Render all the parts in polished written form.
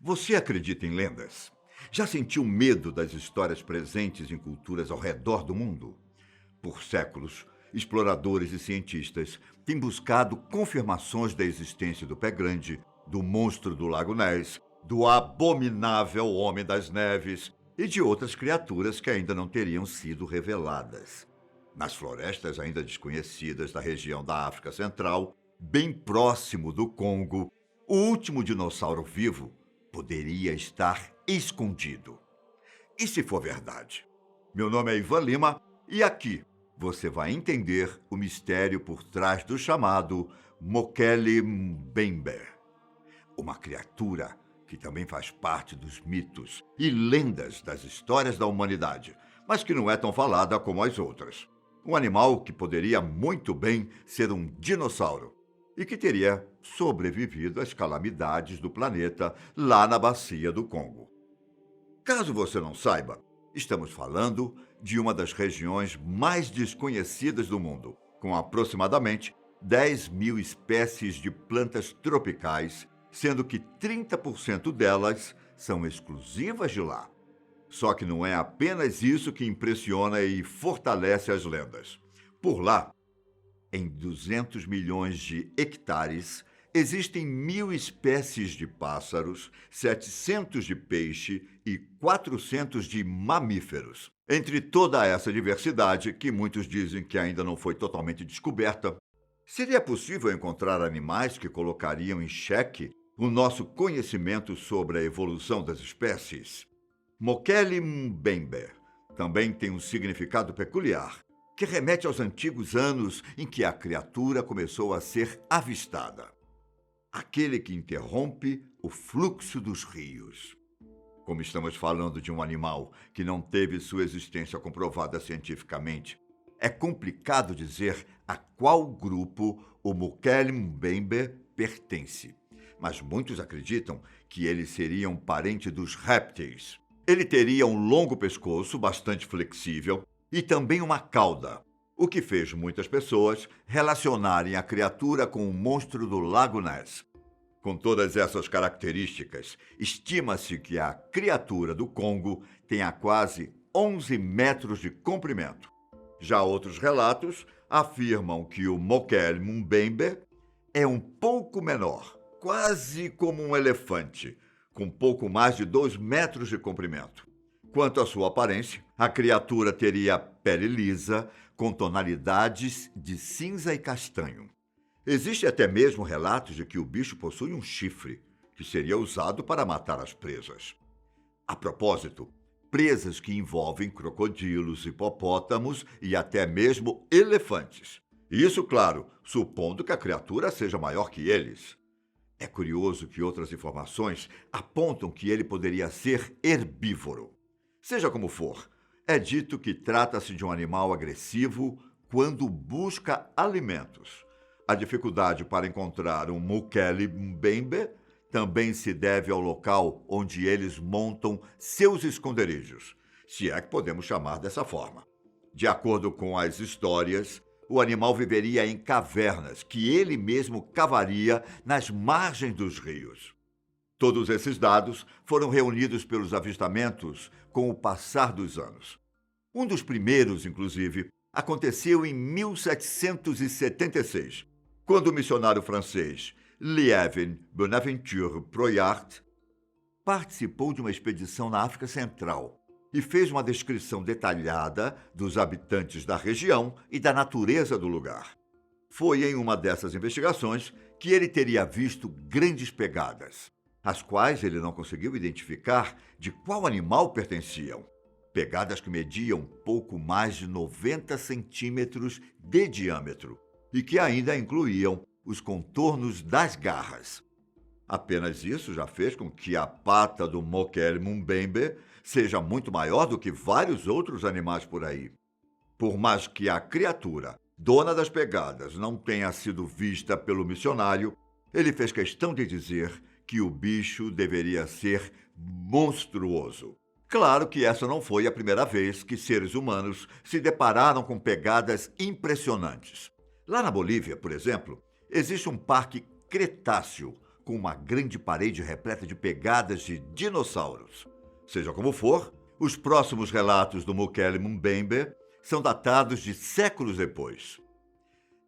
Você acredita em lendas? Já sentiu medo das histórias presentes em culturas ao redor do mundo? Por séculos, exploradores e cientistas têm buscado confirmações da existência do Pé Grande, do monstro do Lago Ness, do abominável Homem das Neves e de outras criaturas que ainda não teriam sido reveladas. Nas florestas ainda desconhecidas da região da África Central, bem próximo do Congo, o último dinossauro vivo poderia estar escondido. E se for verdade? Meu nome é Ivan Lima e aqui você vai entender o mistério por trás do chamado Mokele Mbembe, uma criatura que também faz parte dos mitos e lendas das histórias da humanidade, mas que não é tão falada como as outras. Um animal que poderia muito bem ser um dinossauro e que teria sobrevivido às calamidades do planeta lá na bacia do Congo. Caso você não saiba, estamos falando de uma das regiões mais desconhecidas do mundo, com aproximadamente 10 mil espécies de plantas tropicais, sendo que 30% delas são exclusivas de lá. Só que não é apenas isso que impressiona e fortalece as lendas. Por lá, em 200 milhões de hectares, existem 1.000 espécies de pássaros, 700 de peixe e 400 de mamíferos. Entre toda essa diversidade, que muitos dizem que ainda não foi totalmente descoberta, seria possível encontrar animais que colocariam em xeque o nosso conhecimento sobre a evolução das espécies? Mokele Mbembe também tem um significado peculiar, que remete aos antigos anos em que a criatura começou a ser avistada. Aquele que interrompe o fluxo dos rios. Como estamos falando de um animal que não teve sua existência comprovada cientificamente, é complicado dizer a qual grupo o Mokele Mbembe pertence. Mas muitos acreditam que ele seria um parente dos répteis. Ele teria um longo pescoço bastante flexível e também uma cauda, o que fez muitas pessoas relacionarem a criatura com o monstro do Lago Ness. Com todas essas características, estima-se que a criatura do Congo tenha quase 11 metros de comprimento. Já outros relatos afirmam que o Mokele Mbembe é um pouco menor, quase como um elefante, com pouco mais de 2 metros de comprimento. Quanto à sua aparência, a criatura teria pele lisa, com tonalidades de cinza e castanho. Existe até mesmo relatos de que o bicho possui um chifre, que seria usado para matar as presas. A propósito, presas que envolvem crocodilos, hipopótamos e até mesmo elefantes. Isso, claro, supondo que a criatura seja maior que eles. É curioso que outras informações apontam que ele poderia ser herbívoro. Seja como for, é dito que trata-se de um animal agressivo quando busca alimentos. A dificuldade para encontrar um Mokele Mbembe também se deve ao local onde eles montam seus esconderijos, se é que podemos chamar dessa forma. De acordo com as histórias, o animal viveria em cavernas que ele mesmo cavaria nas margens dos rios. Todos esses dados foram reunidos pelos avistamentos com o passar dos anos. Um dos primeiros, inclusive, aconteceu em 1776, quando o missionário francês Liévin Bonaventure Proyart participou de uma expedição na África Central e fez uma descrição detalhada dos habitantes da região e da natureza do lugar. Foi em uma dessas investigações que ele teria visto grandes pegadas, as quais ele não conseguiu identificar de qual animal pertenciam. Pegadas que mediam pouco mais de 90 centímetros de diâmetro e que ainda incluíam os contornos das garras. Apenas isso já fez com que a pata do Mokele Mbembe seja muito maior do que vários outros animais por aí. Por mais que a criatura, dona das pegadas, não tenha sido vista pelo missionário, ele fez questão de dizer que o bicho deveria ser monstruoso. Claro que essa não foi a primeira vez que seres humanos se depararam com pegadas impressionantes. Lá na Bolívia, por exemplo, existe um parque Cretáceo, com uma grande parede repleta de pegadas de dinossauros. Seja como for, os próximos relatos do Mukele Mbembe são datados de séculos depois.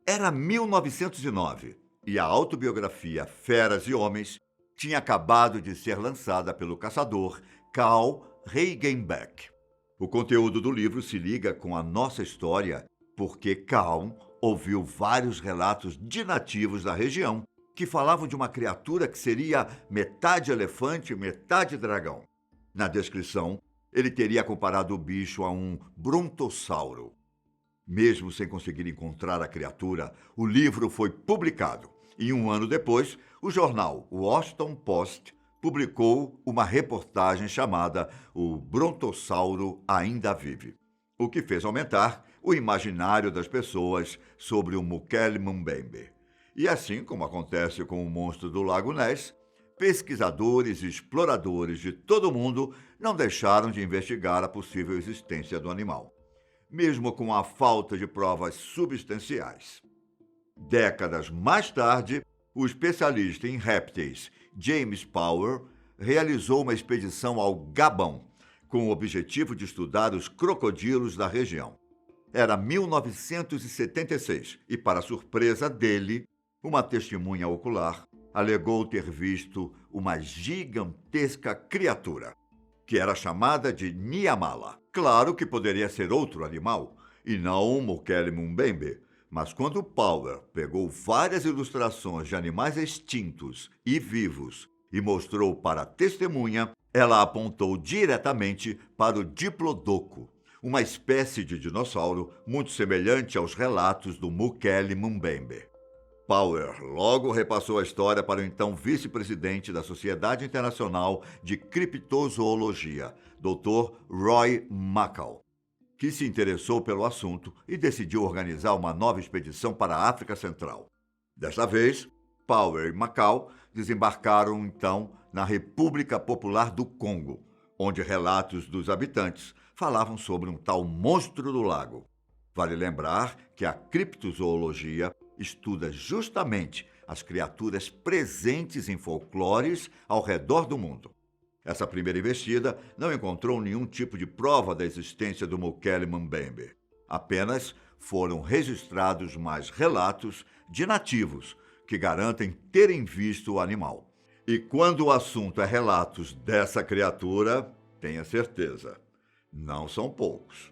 Era 1909 e a autobiografia Feras e Homens tinha acabado de ser lançada pelo caçador Carl Regenbeck. O conteúdo do livro se liga com a nossa história porque Carl ouviu vários relatos de nativos da região que falavam de uma criatura que seria metade elefante e metade dragão. Na descrição, ele teria comparado o bicho a um brontossauro. Mesmo sem conseguir encontrar a criatura, o livro foi publicado e 1 ano depois, o jornal Washington Post publicou uma reportagem chamada O Brontossauro Ainda Vive, o que fez aumentar o imaginário das pessoas sobre o Mukele Mbembe. E assim como acontece com o monstro do Lago Ness, pesquisadores e exploradores de todo o mundo não deixaram de investigar a possível existência do animal, mesmo com a falta de provas substanciais. Décadas mais tarde, o especialista em répteis James Power realizou uma expedição ao Gabão com o objetivo de estudar os crocodilos da região. Era 1976 e, para surpresa dele, uma testemunha ocular alegou ter visto uma gigantesca criatura, que era chamada de Nyamala. Claro que poderia ser outro animal, e não o Mukele Mbembe, mas quando Power pegou várias ilustrações de animais extintos e vivos e mostrou para a testemunha, ela apontou diretamente para o Diplodocus, uma espécie de dinossauro muito semelhante aos relatos do Mukele Mbembe. Power logo repassou a história para o então vice-presidente da Sociedade Internacional de Criptozoologia, Dr. Roy McCall, que se interessou pelo assunto e decidiu organizar uma nova expedição para a África Central. Desta vez, Power e McCall desembarcaram então na República Popular do Congo, onde relatos dos habitantes falavam sobre um tal monstro do lago. Vale lembrar que a criptozoologia estuda justamente as criaturas presentes em folclores ao redor do mundo. Essa primeira investida não encontrou nenhum tipo de prova da existência do Mukele Mbembe. Apenas foram registrados mais relatos de nativos que garantem terem visto o animal. E quando o assunto é relatos dessa criatura, tenha certeza, não são poucos.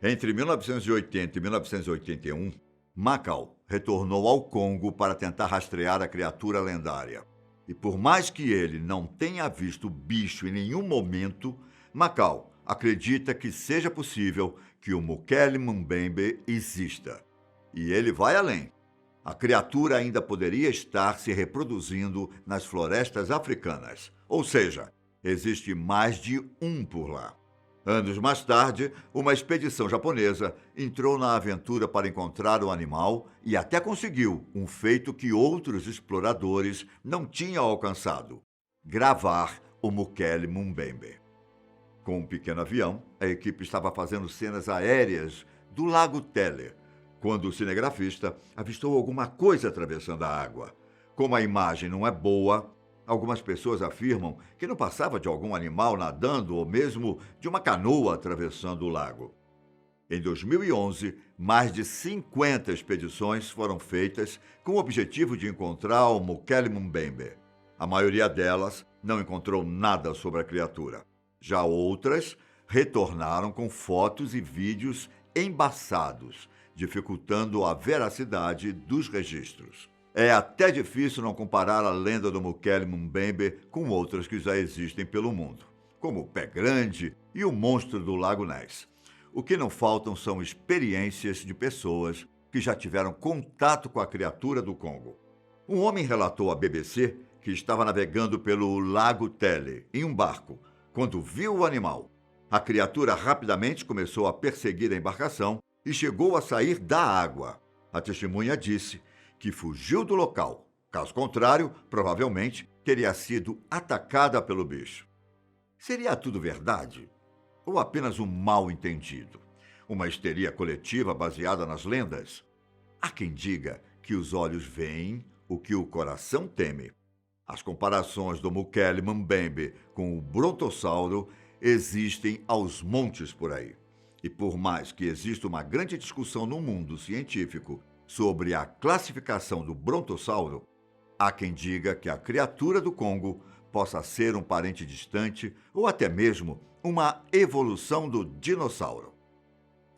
Entre 1980 e 1981, McCall retornou ao Congo para tentar rastrear a criatura lendária. E por mais que ele não tenha visto o bicho em nenhum momento, McCall acredita que seja possível que o Mukele Mbembe exista. E ele vai além. A criatura ainda poderia estar se reproduzindo nas florestas africanas. Ou seja, existe mais de um por lá. Anos mais tarde, uma expedição japonesa entrou na aventura para encontrar o animal e até conseguiu um feito que outros exploradores não tinham alcançado: gravar o Mukele Mbembe. Com um pequeno avião, a equipe estava fazendo cenas aéreas do Lago Tele, quando o cinegrafista avistou alguma coisa atravessando a água. Como a imagem não é boa, algumas pessoas afirmam que não passava de algum animal nadando ou mesmo de uma canoa atravessando o lago. Em 2011, mais de 50 expedições foram feitas com o objetivo de encontrar o Mukele Mbembe. A maioria delas não encontrou nada sobre a criatura. Já outras retornaram com fotos e vídeos embaçados, dificultando a veracidade dos registros. É até difícil não comparar a lenda do Mukele Mbembe com outras que já existem pelo mundo, como o Pé Grande e o Monstro do Lago Ness. O que não faltam são experiências de pessoas que já tiveram contato com a criatura do Congo. Um homem relatou à BBC que estava navegando pelo Lago Tele em um barco quando viu o animal. A criatura rapidamente começou a perseguir a embarcação e chegou a sair da água. A testemunha disse que fugiu do local. Caso contrário, provavelmente teria sido atacada pelo bicho. Seria tudo verdade? Ou apenas um mal-entendido? Uma histeria coletiva baseada nas lendas? Há quem diga que os olhos veem o que o coração teme. As comparações do Mukele Mbembe com o brontossauro existem aos montes por aí. E por mais que exista uma grande discussão no mundo científico sobre a classificação do brontossauro, há quem diga que a criatura do Congo possa ser um parente distante ou até mesmo uma evolução do dinossauro.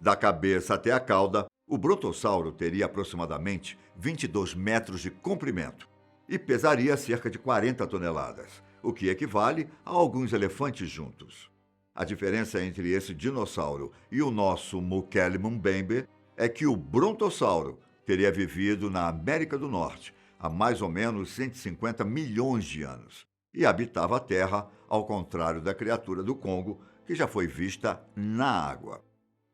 Da cabeça até a cauda, o brontossauro teria aproximadamente 22 metros de comprimento e pesaria cerca de 40 toneladas, o que equivale a alguns elefantes juntos. A diferença entre esse dinossauro e o nosso Mukele Mbembe é que o brontossauro teria vivido na América do Norte há mais ou menos 150 milhões de anos e habitava a Terra, ao contrário da criatura do Congo, que já foi vista na água.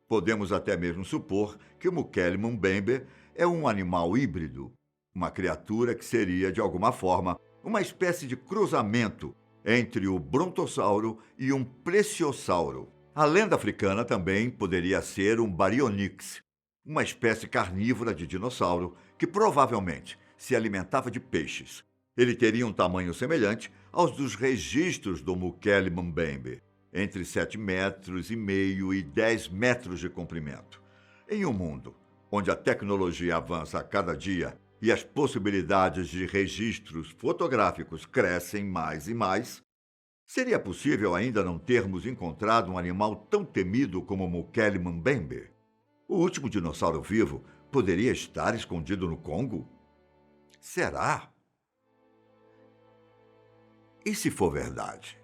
Podemos até mesmo supor que o Mukele Mbembe é um animal híbrido, uma criatura que seria, de alguma forma, uma espécie de cruzamento entre o brontossauro e um plesiosauro. A lenda africana também poderia ser um baryonyx, uma espécie carnívora de dinossauro que provavelmente se alimentava de peixes. Ele teria um tamanho semelhante aos dos registros do Mukele Mbembe, entre 7,5 metros e 10 metros de comprimento. Em um mundo onde a tecnologia avança a cada dia e as possibilidades de registros fotográficos crescem mais e mais, seria possível ainda não termos encontrado um animal tão temido como o Mukele Mbembe? O último dinossauro vivo poderia estar escondido no Congo? Será? E se for verdade?